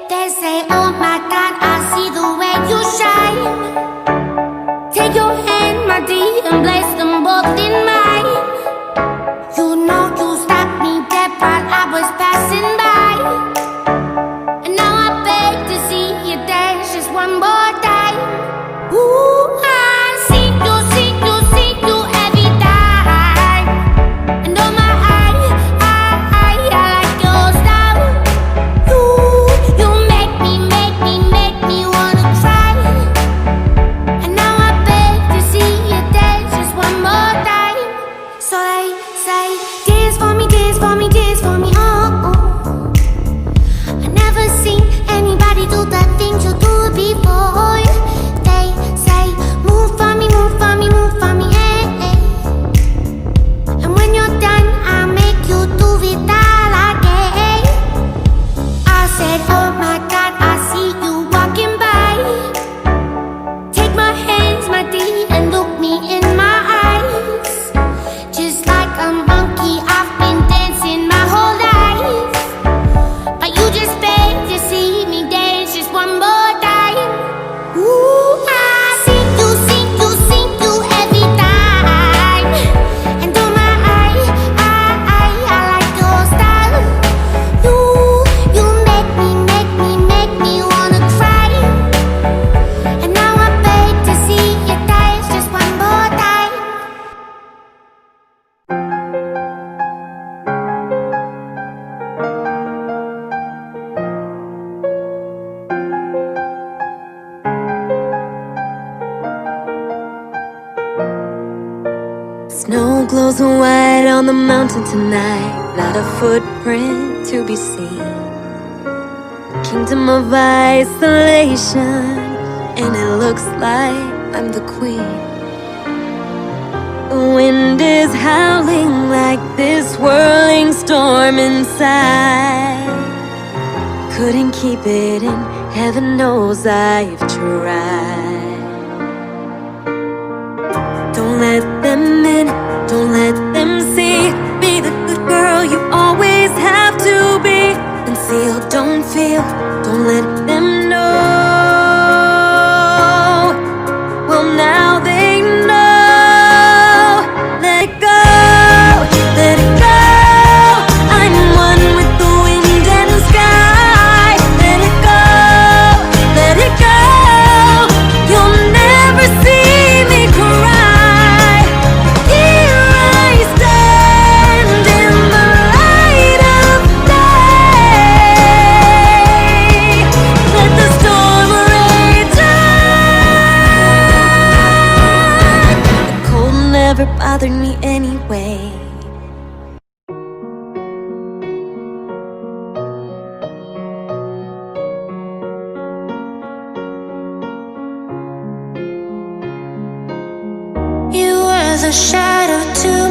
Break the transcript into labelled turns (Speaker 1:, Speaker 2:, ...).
Speaker 1: They say, oh my God, I see the way you shine. Take your hand, my dear, and place them both in mine. You know you stopped me dead while I was passing by. And now I beg to see you dance just one more time. Ooh, I see you every time. And oh my, I like your style. You make me wanna try. And now I beg to see you dance just one more time. So they say, dance for me, dance for me, dance for me, oh, oh. I never seen anybody do the things you do before. They say, move for me, move for me, move for me, eh, eh. And when you're done, I'll make you do it all again. I said, oh my God, I see you walking by. Take my hands, my dear, and look me in my eyes. Just like a monkey, I've been dancing my whole life. But you just beg to see me dance just one more time. Ooh, I see you every time. And oh my, I like your style. You make me wanna cry. And now I beg to see you dance just one more time.
Speaker 2: Snow glows white on the mountain tonight, not a footprint to be seen. Kingdom of isolation, and it looks like I'm the queen. The wind is howling like this whirling storm inside. Couldn't keep it in, heaven knows I've tried. Don't let them in, don't let them see. Be the good girl you always have to be. Conceal, don't feel, don't let them know. Well, now they know. Let it go, let it go. I'm one with the wind and the sky. Let it go, let it go. You'll never see me cry. Here I stand in the light of day. Let the storm rage on. The cold never bothered me anyway.
Speaker 1: You were the shadow to